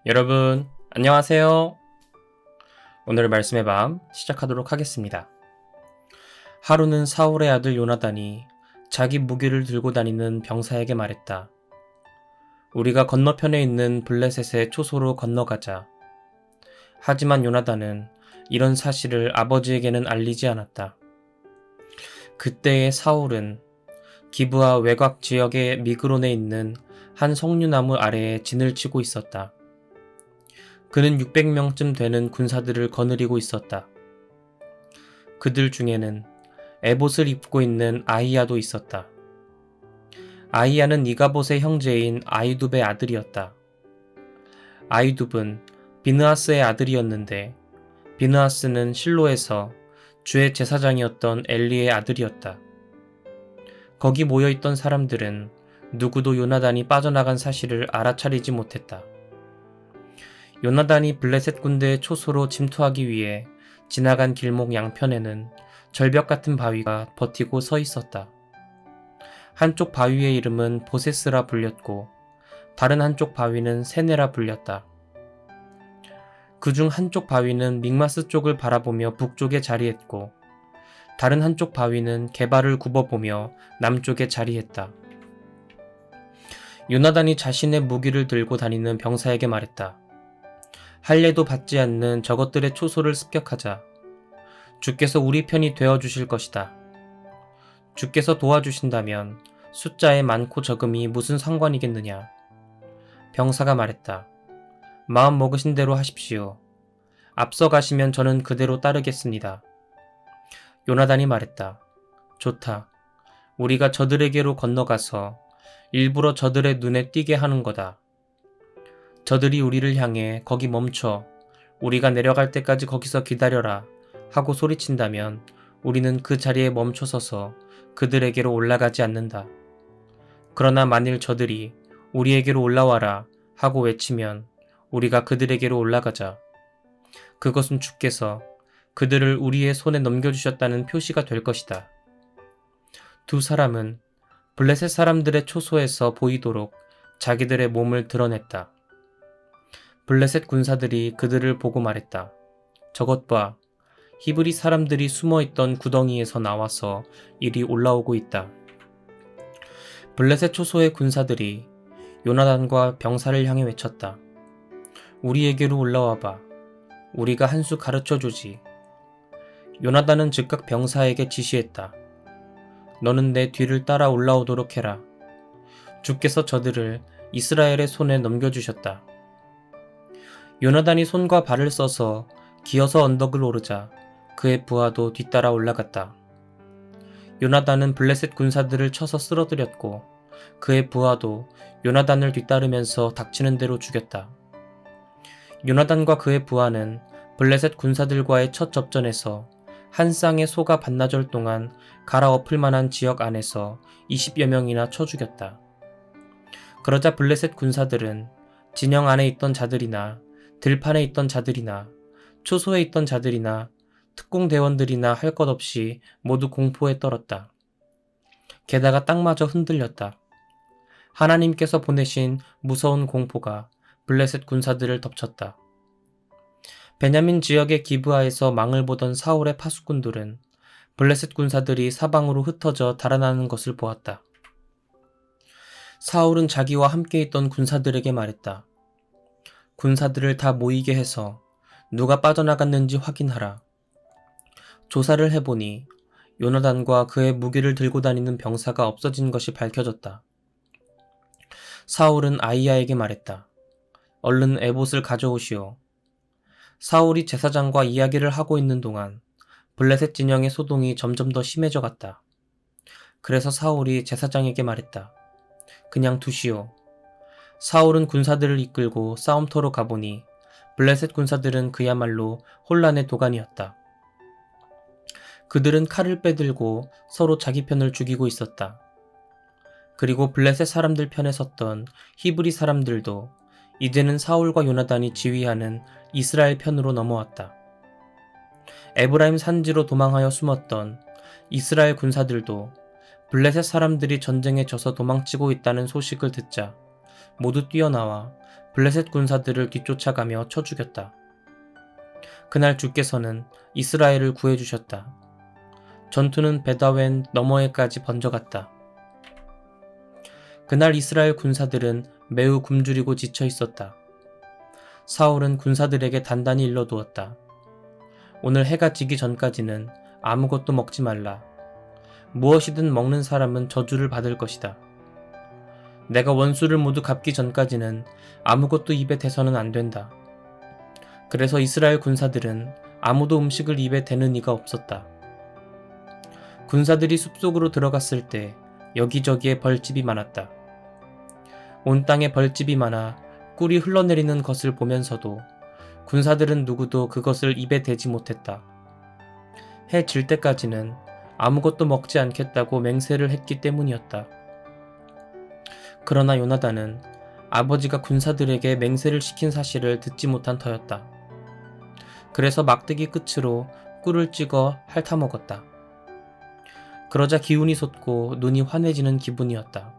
여러분, 안녕하세요. 오늘 말씀의 밤 시작하도록 하겠습니다. 하루는 사울의 아들 요나단이 자기 무기를 들고 다니는 병사에게 말했다. 우리가 건너편에 있는 블레셋의 초소로 건너가자. 하지만 요나단은 이런 사실을 아버지에게는 알리지 않았다. 그때의 사울은 기브아 외곽 지역의 미그론에 있는 한 석류나무 아래에 진을 치고 있었다. 그는 600명쯤 되는 군사들을 거느리고 있었다. 그들 중에는 에봇을 입고 있는 아히야도 있었다. 아히야는 이가봇의 형제인 아히둡의 아들이었다. 아히둡은 비느하스의 아들이었는데 비느하스는 실로에서 주의 제사장이었던 엘리의 아들이었다. 거기 모여있던 사람들은 누구도 요나단이 빠져나간 사실을 알아차리지 못했다. 요나단이 블레셋 군대의 초소로 침투하기 위해 지나간 길목 양편에는 절벽 같은 바위가 버티고 서 있었다. 한쪽 바위의 이름은 보세스라 불렸고 다른 한쪽 바위는 세네라 불렸다. 그중 한쪽 바위는 믹마스 쪽을 바라보며 북쪽에 자리했고 다른 한쪽 바위는 게발을 굽어보며 남쪽에 자리했다. 요나단이 자신의 무기를 들고 다니는 병사에게 말했다. 할례도 받지 않는 저것들의 초소를 습격하자. 주께서 우리 편이 되어주실 것이다. 주께서 도와주신다면 숫자의 많고 적음이 무슨 상관이겠느냐. 병사가 말했다. 마음 먹으신 대로 하십시오. 앞서 가시면 저는 그대로 따르겠습니다. 요나단이 말했다. 좋다. 우리가 저들에게로 건너가서 일부러 저들의 눈에 띄게 하는 거다. 저들이 우리를 향해 거기 멈춰 우리가 내려갈 때까지 거기서 기다려라 하고 소리친다면 우리는 그 자리에 멈춰서서 그들에게로 올라가지 않는다. 그러나 만일 저들이 우리에게로 올라와라 하고 외치면 우리가 그들에게로 올라가자. 그것은 주께서 그들을 우리의 손에 넘겨주셨다는 표시가 될 것이다. 두 사람은 블레셋 사람들의 초소에서 보이도록 자기들의 몸을 드러냈다. 블레셋 군사들이 그들을 보고 말했다. 저것 봐. 히브리 사람들이 숨어있던 구덩이에서 나와서 이리 올라오고 있다. 블레셋 초소의 군사들이 요나단과 병사를 향해 외쳤다. 우리에게로 올라와봐. 우리가 한 수 가르쳐주지. 요나단은 즉각 병사에게 지시했다. 너는 내 뒤를 따라 올라오도록 해라. 주께서 저들을 이스라엘의 손에 넘겨주셨다. 요나단이 손과 발을 써서 기어서 언덕을 오르자 그의 부하도 뒤따라 올라갔다. 요나단은 블레셋 군사들을 쳐서 쓰러뜨렸고 그의 부하도 요나단을 뒤따르면서 닥치는 대로 죽였다. 요나단과 그의 부하는 블레셋 군사들과의 첫 접전에서 한 쌍의 소가 반나절 동안 갈아엎을 만한 지역 안에서 20여 명이나 쳐 죽였다. 그러자 블레셋 군사들은 진영 안에 있던 자들이나 들판에 있던 자들이나 초소에 있던 자들이나 특공대원들이나 할 것 없이 모두 공포에 떨었다. 게다가 땅마저 흔들렸다. 하나님께서 보내신 무서운 공포가 블레셋 군사들을 덮쳤다. 베냐민 지역의 기브아에서 망을 보던 사울의 파수꾼들은 블레셋 군사들이 사방으로 흩어져 달아나는 것을 보았다. 사울은 자기와 함께 있던 군사들에게 말했다. 군사들을 다 모이게 해서 누가 빠져나갔는지 확인하라. 조사를 해보니 요나단과 그의 무기를 들고 다니는 병사가 없어진 것이 밝혀졌다. 사울은 아히야에게 말했다. 얼른 에봇을 가져오시오. 사울이 제사장과 이야기를 하고 있는 동안 블레셋 진영의 소동이 점점 더 심해져 갔다. 그래서 사울이 제사장에게 말했다. 그냥 두시오. 사울은 군사들을 이끌고 싸움터로 가보니 블레셋 군사들은 그야말로 혼란의 도가니였다. 그들은 칼을 빼들고 서로 자기 편을 죽이고 있었다. 그리고 블레셋 사람들 편에 섰던 히브리 사람들도 이제는 사울과 요나단이 지휘하는 이스라엘 편으로 넘어왔다. 에브라임 산지로 도망하여 숨었던 이스라엘 군사들도 블레셋 사람들이 전쟁에 져서 도망치고 있다는 소식을 듣자 모두 뛰어나와 블레셋 군사들을 뒤쫓아가며 쳐 죽였다. 그날 주께서는 이스라엘을 구해주셨다. 전투는 베다웬 너머에까지 번져갔다. 그날 이스라엘 군사들은 매우 굶주리고 지쳐 있었다. 사울은 군사들에게 단단히 일러두었다. 오늘 해가 지기 전까지는 아무것도 먹지 말라. 무엇이든 먹는 사람은 저주를 받을 것이다. 내가 원수를 모두 갚기 전까지는 아무것도 입에 대서는 안 된다. 그래서 이스라엘 군사들은 아무도 음식을 입에 대는 이가 없었다. 군사들이 숲속으로 들어갔을 때 여기저기에 벌집이 많았다. 온 땅에 벌집이 많아 꿀이 흘러내리는 것을 보면서도 군사들은 누구도 그것을 입에 대지 못했다. 해 질 때까지는 아무것도 먹지 않겠다고 맹세를 했기 때문이었다. 그러나 요나단은 아버지가 군사들에게 맹세를 시킨 사실을 듣지 못한 터였다. 그래서 막대기 끝으로 꿀을 찍어 핥아먹었다. 그러자 기운이 솟고 눈이 환해지는 기분이었다.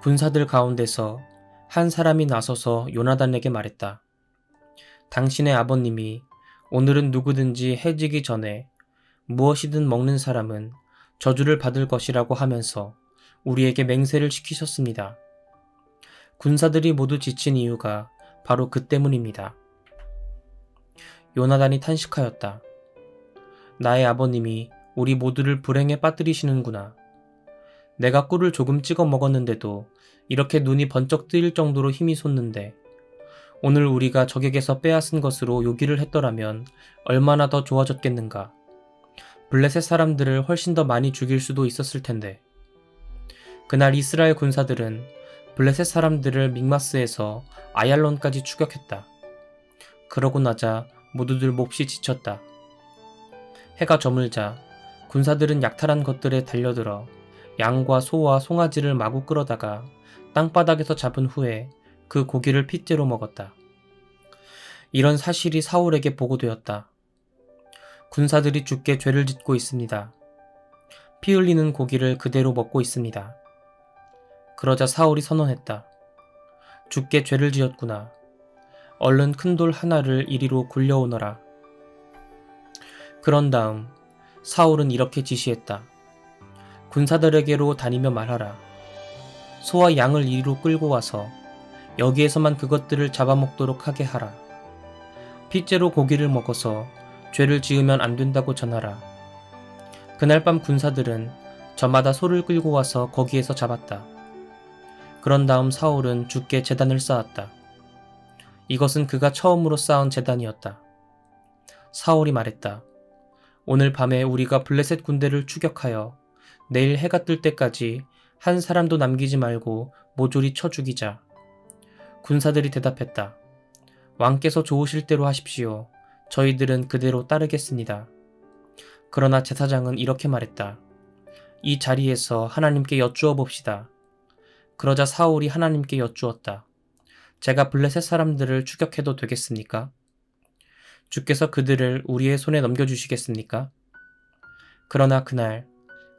군사들 가운데서 한 사람이 나서서 요나단에게 말했다. 당신의 아버님이 오늘은 누구든지 해지기 전에 무엇이든 먹는 사람은 저주를 받을 것이라고 하면서 우리에게 맹세를 시키셨습니다. 군사들이 모두 지친 이유가 바로 그 때문입니다. 요나단이 탄식하였다. 나의 아버님이 우리 모두를 불행에 빠뜨리시는구나. 내가 꿀을 조금 찍어 먹었는데도 이렇게 눈이 번쩍 뜨일 정도로 힘이 솟는데 오늘 우리가 적에게서 빼앗은 것으로 요기를 했더라면 얼마나 더 좋아졌겠는가. 블레셋 사람들을 훨씬 더 많이 죽일 수도 있었을 텐데. 그날 이스라엘 군사들은 블레셋 사람들을 믹마스에서 아얄론까지 추격했다. 그러고 나자 모두들 몹시 지쳤다. 해가 저물자 군사들은 약탈한 것들에 달려들어 양과 소와 송아지를 마구 끌어다가 땅바닥에서 잡은 후에 그 고기를 핏째로 먹었다. 이런 사실이 사울에게 보고되었다. 군사들이 주께 죄를 짓고 있습니다. 피 흘리는 고기를 그대로 먹고 있습니다. 그러자 사울이 선언했다. 주께 죄를 지었구나. 얼른 큰 돌 하나를 이리로 굴려오너라. 그런 다음 사울은 이렇게 지시했다. 군사들에게로 다니며 말하라. 소와 양을 이리로 끌고 와서 여기에서만 그것들을 잡아먹도록 하게 하라. 핏째로 고기를 먹어서 죄를 지으면 안 된다고 전하라. 그날 밤 군사들은 저마다 소를 끌고 와서 거기에서 잡았다. 그런 다음 사울은 주께 제단을 쌓았다. 이것은 그가 처음으로 쌓은 제단이었다. 사울이 말했다. 오늘 밤에 우리가 블레셋 군대를 추격하여 내일 해가 뜰 때까지 한 사람도 남기지 말고 모조리 쳐 죽이자. 군사들이 대답했다. 왕께서 좋으실 대로 하십시오. 저희들은 그대로 따르겠습니다. 그러나 제사장은 이렇게 말했다. 이 자리에서 하나님께 여쭈어 봅시다. 그러자 사울이 하나님께 여쭈었다. 제가 블레셋 사람들을 추격해도 되겠습니까? 주께서 그들을 우리의 손에 넘겨주시겠습니까? 그러나 그날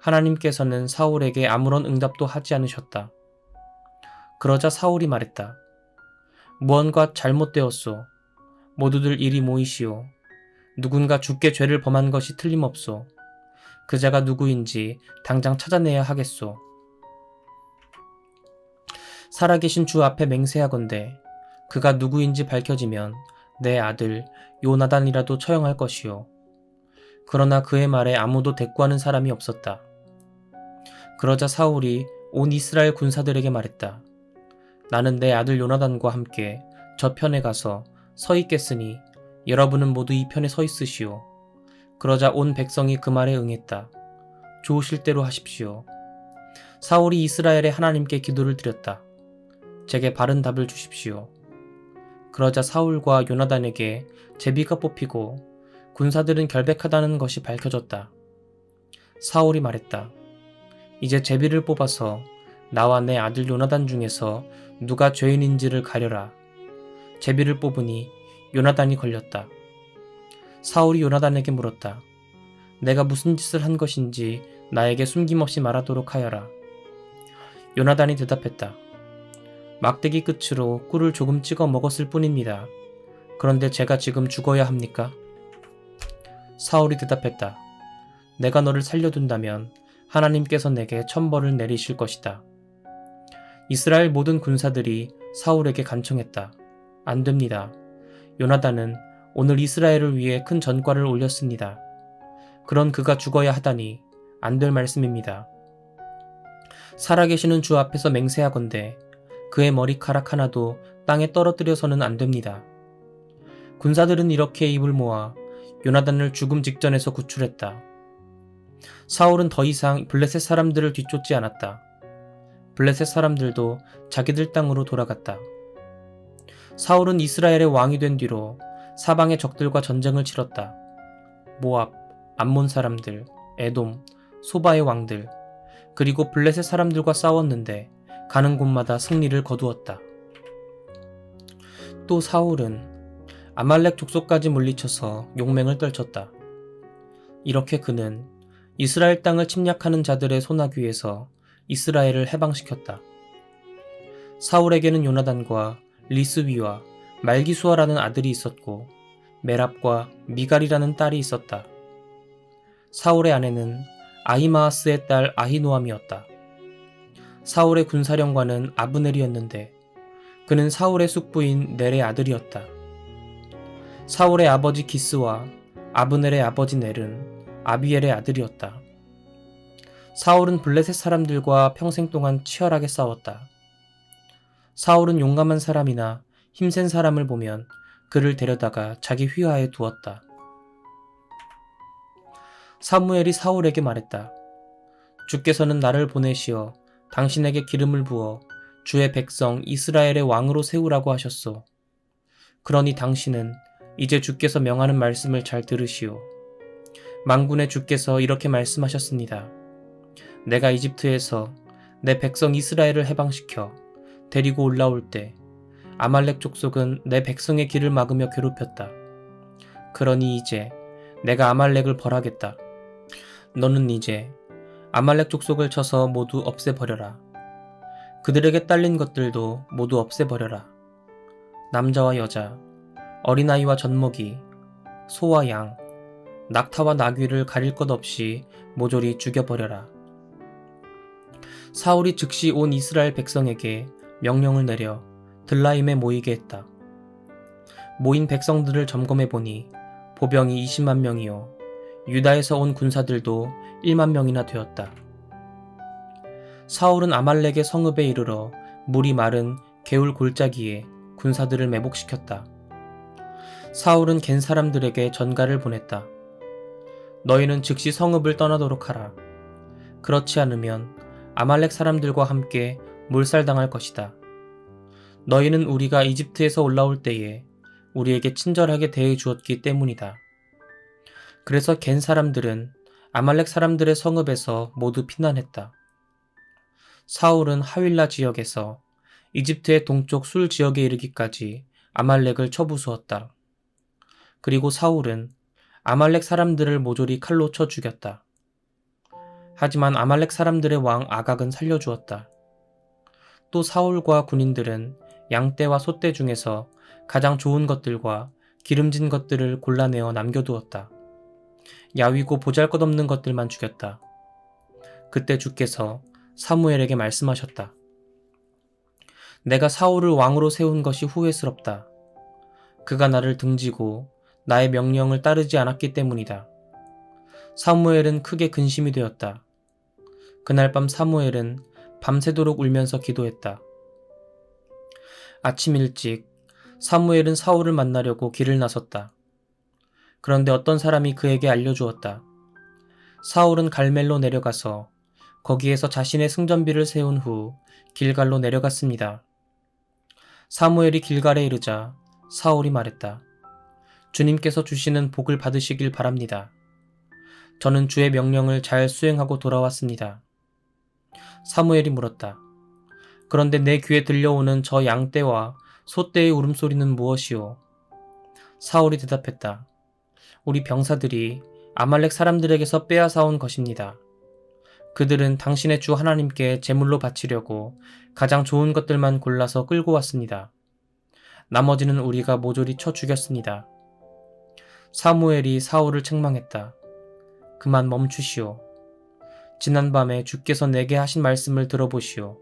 하나님께서는 사울에게 아무런 응답도 하지 않으셨다. 그러자 사울이 말했다. 무언가 잘못되었소. 모두들 이리 모이시오. 누군가 주께 죄를 범한 것이 틀림없소. 그 자가 누구인지 당장 찾아내야 하겠소. 살아계신 주 앞에 맹세하건대 그가 누구인지 밝혀지면 내 아들 요나단이라도 처형할 것이오. 그러나 그의 말에 아무도 대꾸하는 사람이 없었다. 그러자 사울이 온 이스라엘 군사들에게 말했다. 나는 내 아들 요나단과 함께 저 편에 가서 서 있겠으니 여러분은 모두 이 편에 서 있으시오. 그러자 온 백성이 그 말에 응했다. 좋으실 대로 하십시오. 사울이 이스라엘의 하나님께 기도를 드렸다. 제게 바른 답을 주십시오. 그러자 사울과 요나단에게 제비가 뽑히고 군사들은 결백하다는 것이 밝혀졌다. 사울이 말했다. 이제 제비를 뽑아서 나와 내 아들 요나단 중에서 누가 죄인인지를 가려라. 제비를 뽑으니 요나단이 걸렸다. 사울이 요나단에게 물었다. 내가 무슨 짓을 한 것인지 나에게 숨김없이 말하도록 하여라. 요나단이 대답했다. 막대기 끝으로 꿀을 조금 찍어 먹었을 뿐입니다. 그런데 제가 지금 죽어야 합니까? 사울이 대답했다. 내가 너를 살려둔다면 하나님께서 내게 천벌을 내리실 것이다. 이스라엘 모든 군사들이 사울에게 간청했다. 안 됩니다. 요나단은 오늘 이스라엘을 위해 큰 전과를 올렸습니다. 그런 그가 죽어야 하다니 안 될 말씀입니다. 살아계시는 주 앞에서 맹세하건대 그의 머리카락 하나도 땅에 떨어뜨려서는 안 됩니다. 군사들은 이렇게 입을 모아 요나단을 죽음 직전에서 구출했다. 사울은 더 이상 블레셋 사람들을 뒤쫓지 않았다. 블레셋 사람들도 자기들 땅으로 돌아갔다. 사울은 이스라엘의 왕이 된 뒤로 사방의 적들과 전쟁을 치렀다. 모압, 암몬 사람들, 에돔, 소바의 왕들, 그리고 블레셋 사람들과 싸웠는데 가는 곳마다 승리를 거두었다. 또 사울은 아말렉 족속까지 물리쳐서 용맹을 떨쳤다. 이렇게 그는 이스라엘 땅을 침략하는 자들의 소나귀에서 이스라엘을 해방시켰다. 사울에게는 요나단과 리스위와 말기수아라는 아들이 있었고 메랍과 미갈이라는 딸이 있었다. 사울의 아내는 아히마아스의 딸 아히노암이었다. 사울의 군사령관은 아브넬이었는데 그는 사울의 숙부인 넬의 아들이었다. 사울의 아버지 기스와 아브넬의 아버지 넬은 아비엘의 아들이었다. 사울은 블레셋 사람들과 평생 동안 치열하게 싸웠다. 사울은 용감한 사람이나 힘센 사람을 보면 그를 데려다가 자기 휘하에 두었다. 사무엘이 사울에게 말했다. 주께서는 나를 보내시어 당신에게 기름을 부어 주의 백성 이스라엘의 왕으로 세우라고 하셨소. 그러니 당신은 이제 주께서 명하는 말씀을 잘 들으시오. 만군의 주께서 이렇게 말씀하셨습니다. 내가 이집트에서 내 백성 이스라엘을 해방시켜 데리고 올라올 때 아말렉 족속은 내 백성의 길을 막으며 괴롭혔다. 그러니 이제 내가 아말렉을 벌하겠다. 너는 이제 아말렉 족속을 쳐서 모두 없애버려라. 그들에게 딸린 것들도 모두 없애버려라. 남자와 여자, 어린아이와 젖먹이, 소와 양, 낙타와 나귀를 가릴 것 없이 모조리 죽여버려라. 사울이 즉시 온 이스라엘 백성에게 명령을 내려 들라임에 모이게 했다. 모인 백성들을 점검해보니 보병이 20만 명이요 유다에서 온 군사들도 1만 명이나 되었다. 사울은 아말렉의 성읍에 이르러 물이 마른 개울 골짜기에 군사들을 매복시켰다. 사울은 겐 사람들에게 전가를 보냈다. 너희는 즉시 성읍을 떠나도록 하라. 그렇지 않으면 아말렉 사람들과 함께 몰살당할 것이다. 너희는 우리가 이집트에서 올라올 때에 우리에게 친절하게 대해 주었기 때문이다. 그래서 겐 사람들은 아말렉 사람들의 성읍에서 모두 피난했다. 사울은 하윌라 지역에서 이집트의 동쪽 술 지역에 이르기까지 아말렉을 쳐부수었다. 그리고 사울은 아말렉 사람들을 모조리 칼로 쳐 죽였다. 하지만 아말렉 사람들의 왕 아각은 살려주었다. 또 사울과 군인들은 양떼와 소떼 중에서 가장 좋은 것들과 기름진 것들을 골라내어 남겨두었다. 야위고 보잘것없는 것들만 죽였다. 그때 주께서 사무엘에게 말씀하셨다. 내가 사울을 왕으로 세운 것이 후회스럽다. 그가 나를 등지고 나의 명령을 따르지 않았기 때문이다. 사무엘은 크게 근심이 되었다. 그날 밤 사무엘은 밤새도록 울면서 기도했다. 아침 일찍 사무엘은 사울을 만나려고 길을 나섰다. 그런데 어떤 사람이 그에게 알려주었다. 사울은 갈멜로 내려가서 거기에서 자신의 승전비를 세운 후 길갈로 내려갔습니다. 사무엘이 길갈에 이르자 사울이 말했다. 주님께서 주시는 복을 받으시길 바랍니다. 저는 주의 명령을 잘 수행하고 돌아왔습니다. 사무엘이 물었다. 그런데 내 귀에 들려오는 저 양떼와 소떼의 울음소리는 무엇이오? 사울이 대답했다. 우리 병사들이 아말렉 사람들에게서 빼앗아온 것입니다. 그들은 당신의 주 하나님께 제물로 바치려고 가장 좋은 것들만 골라서 끌고 왔습니다. 나머지는 우리가 모조리 쳐 죽였습니다. 사무엘이 사울을 책망했다. 그만 멈추시오. 지난밤에 주께서 내게 하신 말씀을 들어보시오.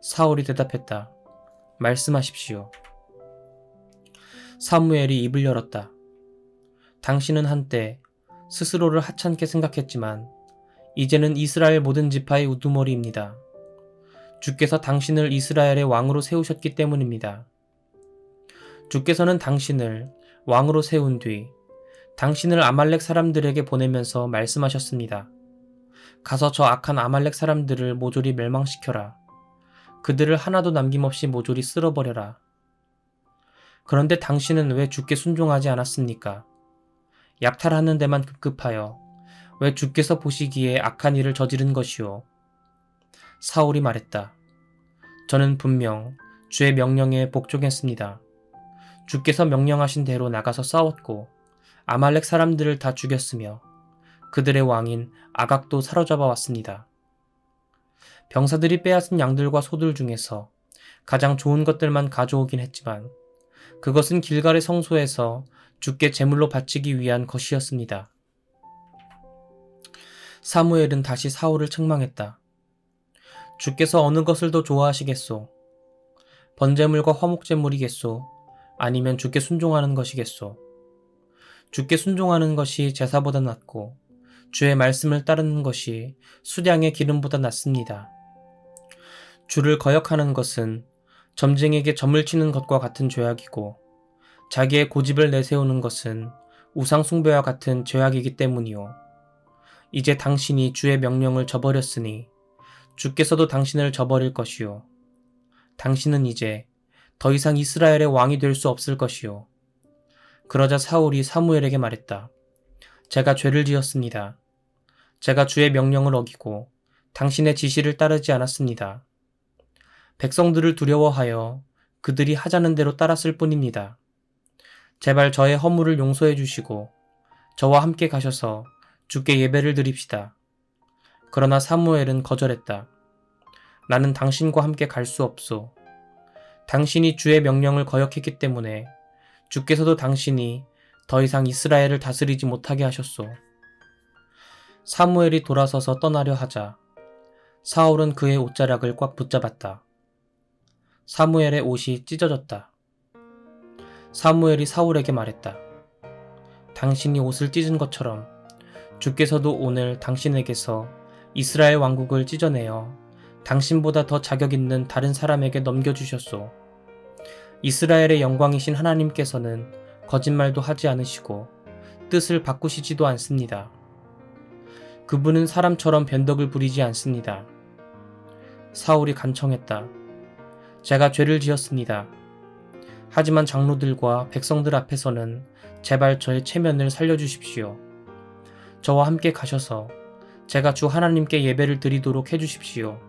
사울이 대답했다. 말씀하십시오. 사무엘이 입을 열었다. 당신은 한때 스스로를 하찮게 생각했지만 이제는 이스라엘 모든 지파의 우두머리입니다. 주께서 당신을 이스라엘의 왕으로 세우셨기 때문입니다. 주께서는 당신을 왕으로 세운 뒤 당신을 아말렉 사람들에게 보내면서 말씀하셨습니다. 가서 저 악한 아말렉 사람들을 모조리 멸망시켜라. 그들을 하나도 남김없이 모조리 쓸어버려라. 그런데 당신은 왜 주께 순종하지 않았습니까? 약탈하는 데만 급급하여 왜 주께서 보시기에 악한 일을 저지른 것이오? 사울이 말했다. 저는 분명 주의 명령에 복종했습니다. 주께서 명령하신 대로 나가서 싸웠고 아말렉 사람들을 다 죽였으며 그들의 왕인 아각도 사로잡아 왔습니다. 병사들이 빼앗은 양들과 소들 중에서 가장 좋은 것들만 가져오긴 했지만 그것은 길갈의 성소에서 주께 제물로 바치기 위한 것이었습니다. 사무엘은 다시 사울을 책망했다. 주께서 어느 것을 더 좋아하시겠소? 번제물과 화목제물이겠소? 아니면 주께 순종하는 것이겠소? 주께 순종하는 것이 제사보다 낫고 주의 말씀을 따르는 것이 수량의 기름보다 낫습니다. 주를 거역하는 것은 점쟁이에게 점을 치는 것과 같은 죄악이고 자기의 고집을 내세우는 것은 우상 숭배와 같은 죄악이기 때문이요. 이제 당신이 주의 명령을 저버렸으니 주께서도 당신을 저버릴 것이요. 당신은 이제 더 이상 이스라엘의 왕이 될 수 없을 것이요. 그러자 사울이 사무엘에게 말했다. 제가 죄를 지었습니다. 제가 주의 명령을 어기고 당신의 지시를 따르지 않았습니다. 백성들을 두려워하여 그들이 하자는 대로 따랐을 뿐입니다. 제발 저의 허물을 용서해 주시고 저와 함께 가셔서 주께 예배를 드립시다. 그러나 사무엘은 거절했다. 나는 당신과 함께 갈 수 없소. 당신이 주의 명령을 거역했기 때문에 주께서도 당신이 더 이상 이스라엘을 다스리지 못하게 하셨소. 사무엘이 돌아서서 떠나려 하자 사울은 그의 옷자락을 꽉 붙잡았다. 사무엘의 옷이 찢어졌다. 사무엘이 사울에게 말했다. 당신이 옷을 찢은 것처럼 주께서도 오늘 당신에게서 이스라엘 왕국을 찢어내어 당신보다 더 자격 있는 다른 사람에게 넘겨주셨소. 이스라엘의 영광이신 하나님께서는 거짓말도 하지 않으시고 뜻을 바꾸시지도 않습니다. 그분은 사람처럼 변덕을 부리지 않습니다. 사울이 간청했다. 제가 죄를 지었습니다. 하지만 장로들과 백성들 앞에서는 제발 저의 체면을 살려주십시오. 저와 함께 가셔서 제가 주 하나님께 예배를 드리도록 해주십시오.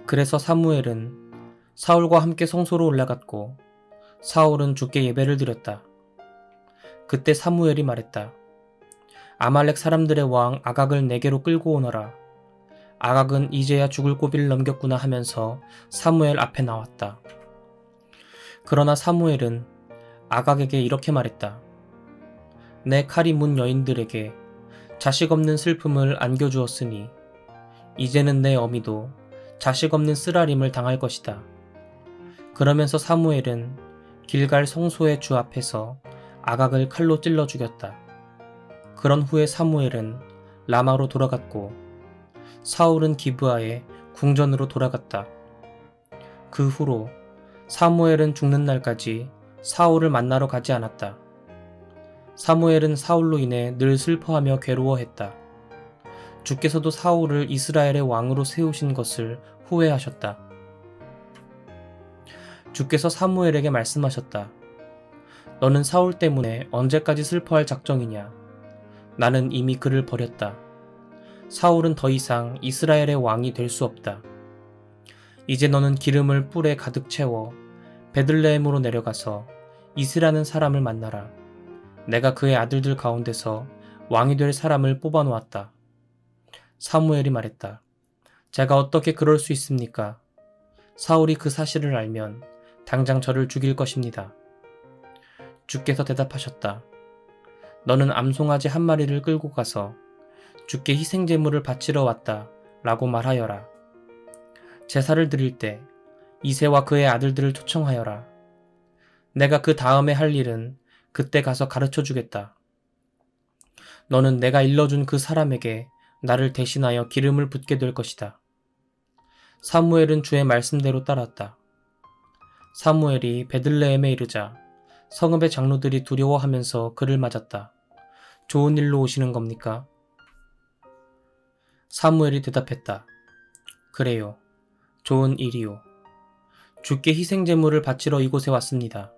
그래서 사무엘은 사울과 함께 성소로 올라갔고 사울은 주께 예배를 드렸다. 그때 사무엘이 말했다. 아말렉 사람들의 왕 아각을 내게로 끌고 오너라. 아각은 이제야 죽을 고비를 넘겼구나 하면서 사무엘 앞에 나왔다. 그러나 사무엘은 아각에게 이렇게 말했다. 내 칼이 문 여인들에게 자식 없는 슬픔을 안겨주었으니 이제는 내 어미도 자식 없는 쓰라림을 당할 것이다. 그러면서 사무엘은 길갈 성소의 주 앞에서 아각을 칼로 찔러 죽였다. 그런 후에 사무엘은 라마로 돌아갔고 사울은 기브아의 궁전으로 돌아갔다. 그 후로 사무엘은 죽는 날까지 사울을 만나러 가지 않았다. 사무엘은 사울로 인해 늘 슬퍼하며 괴로워했다. 주께서도 사울을 이스라엘의 왕으로 세우신 것을 후회하셨다. 주께서 사무엘에게 말씀하셨다. 너는 사울 때문에 언제까지 슬퍼할 작정이냐? 나는 이미 그를 버렸다. 사울은 더 이상 이스라엘의 왕이 될 수 없다. 이제 너는 기름을 뿔에 가득 채워 베들레헴으로 내려가서 이스라는 사람을 만나라. 내가 그의 아들들 가운데서 왕이 될 사람을 뽑아 놓았다. 사무엘이 말했다. 제가 어떻게 그럴 수 있습니까? 사울이 그 사실을 알면 당장 저를 죽일 것입니다. 주께서 대답하셨다. 너는 암송아지 한 마리를 끌고 가서 주께 희생제물을 바치러 왔다 라고 말하여라. 제사를 드릴 때 이새와 그의 아들들을 초청하여라. 내가 그 다음에 할 일은 그때 가서 가르쳐 주겠다. 너는 내가 일러준 그 사람에게 나를 대신하여 기름을 붓게 될 것이다. 사무엘은 주의 말씀대로 따랐다. 사무엘이 베들레헴에 이르자 성읍의 장로들이 두려워하면서 그를 맞았다. 좋은 일로 오시는 겁니까? 사무엘이 대답했다. 그래요. 좋은 일이요. 주께 희생제물을 바치러 이곳에 왔습니다.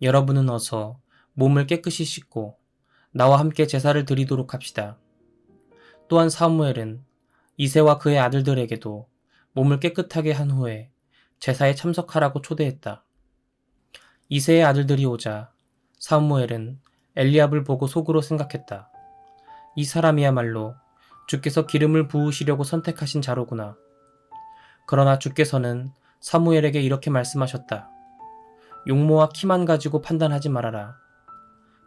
여러분은 어서 몸을 깨끗이 씻고 나와 함께 제사를 드리도록 합시다. 또한 사무엘은 이새와 그의 아들들에게도 몸을 깨끗하게 한 후에 제사에 참석하라고 초대했다. 이새의 아들들이 오자 사무엘은 엘리압을 보고 속으로 생각했다. 이 사람이야말로 주께서 기름을 부으시려고 선택하신 자로구나. 그러나 주께서는 사무엘에게 이렇게 말씀하셨다. 용모와 키만 가지고 판단하지 말아라.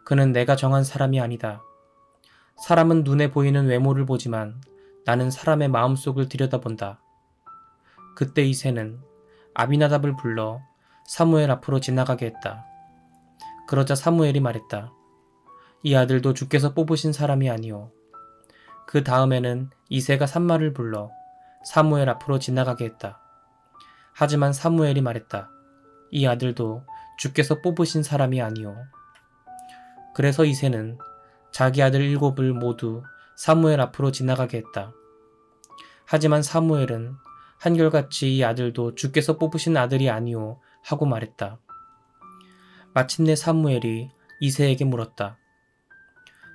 그는 내가 정한 사람이 아니다. 사람은 눈에 보이는 외모를 보지만 나는 사람의 마음속을 들여다본다. 그때 이새는 아비나답을 불러 사무엘 앞으로 지나가게 했다. 그러자 사무엘이 말했다. 이 아들도 주께서 뽑으신 사람이 아니오. 그 다음에는 이새가 산마를 불러 사무엘 앞으로 지나가게 했다. 하지만 사무엘이 말했다. 이 아들도 주께서 뽑으신 사람이 아니오. 그래서 이새는 자기 아들 7을 모두 사무엘 앞으로 지나가게 했다. 하지만 사무엘은 한결같이 이 아들도 주께서 뽑으신 아들이 아니오 하고 말했다. 마침내 사무엘이 이새에게 물었다.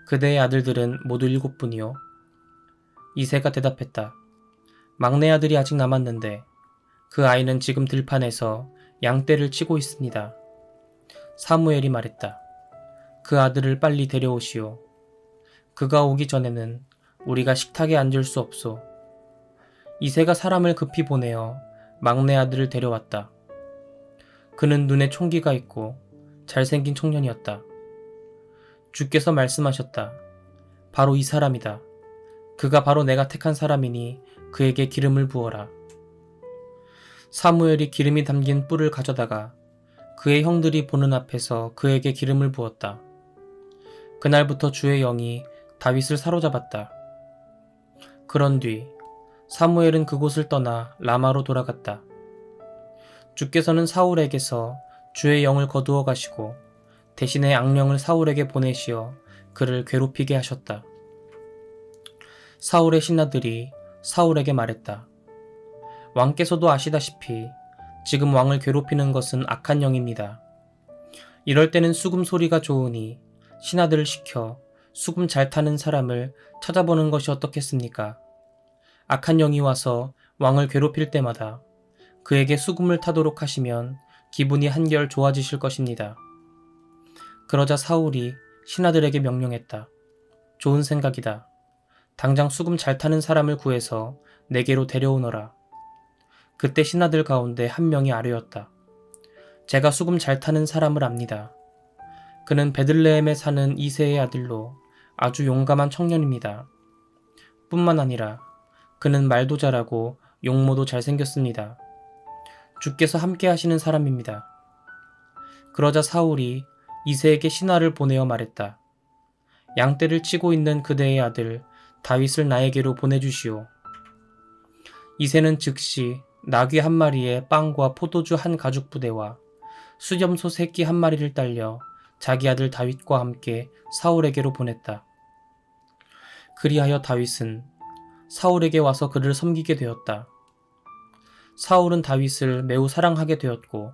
그대의 아들들은 모두 7분이요? 이새가 대답했다. 막내 아들이 아직 남았는데 그 아이는 지금 들판에서 양떼를 치고 있습니다. 사무엘이 말했다. 그 아들을 빨리 데려오시오. 그가 오기 전에는 우리가 식탁에 앉을 수 없소. 이새가 사람을 급히 보내어 막내 아들을 데려왔다. 그는 눈에 총기가 있고 잘생긴 청년이었다. 주께서 말씀하셨다. 바로 이 사람이다. 그가 바로 내가 택한 사람이니 그에게 기름을 부어라. 사무엘이 기름이 담긴 뿔을 가져다가 그의 형들이 보는 앞에서 그에게 기름을 부었다. 그날부터 주의 영이 다윗을 사로잡았다. 그런 뒤 사무엘은 그곳을 떠나 라마로 돌아갔다. 주께서는 사울에게서 주의 영을 거두어 가시고 대신에 악령을 사울에게 보내시어 그를 괴롭히게 하셨다. 사울의 신하들이 사울에게 말했다. 왕께서도 아시다시피 지금 왕을 괴롭히는 것은 악한 영입니다. 이럴 때는 수금 소리가 좋으니 신하들을 시켜 수금 잘 타는 사람을 찾아보는 것이 어떻겠습니까? 악한 영이 와서 왕을 괴롭힐 때마다 그에게 수금을 타도록 하시면 기분이 한결 좋아지실 것입니다. 그러자 사울이 신하들에게 명령했다. 좋은 생각이다. 당장 수금 잘 타는 사람을 구해서 내게로 데려오너라. 그때 신하들 가운데 한 명이 아뢰었다. 제가 수금 잘 타는 사람을 압니다. 그는 베들레헴에 사는 이새의 아들로 아주 용감한 청년입니다. 뿐만 아니라 그는 말도 잘하고 용모도 잘생겼습니다. 주께서 함께 하시는 사람입니다. 그러자 사울이 이새에게 신하를 보내어 말했다. 양떼를 치고 있는 그대의 아들 다윗을 나에게로 보내주시오. 이새는 즉시 나귀 한 마리에 빵과 포도주 한 가죽 부대와 수염소 새끼 한 마리를 딸려 자기 아들 다윗과 함께 사울에게로 보냈다. 그리하여 다윗은 사울에게 와서 그를 섬기게 되었다. 사울은 다윗을 매우 사랑하게 되었고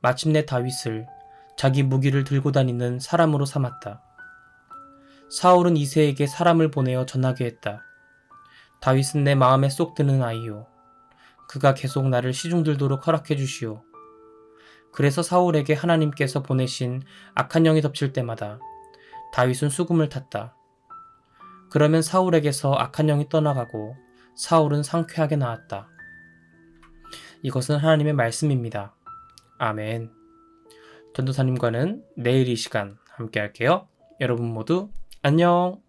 마침내 다윗을 자기 무기를 들고 다니는 사람으로 삼았다. 사울은 이새에게 사람을 보내어 전하게 했다. 다윗은 내 마음에 쏙 드는 아이요. 그가 계속 나를 시중들도록 허락해 주시오. 그래서 사울에게 하나님께서 보내신 악한 영이 덮칠 때마다 다윗은 수금을 탔다. 그러면 사울에게서 악한 영이 떠나가고 사울은 상쾌하게 나았다. 이것은 하나님의 말씀입니다. 아멘. 전도사님과는 내일 이 시간 함께 할게요. 여러분 모두 안녕.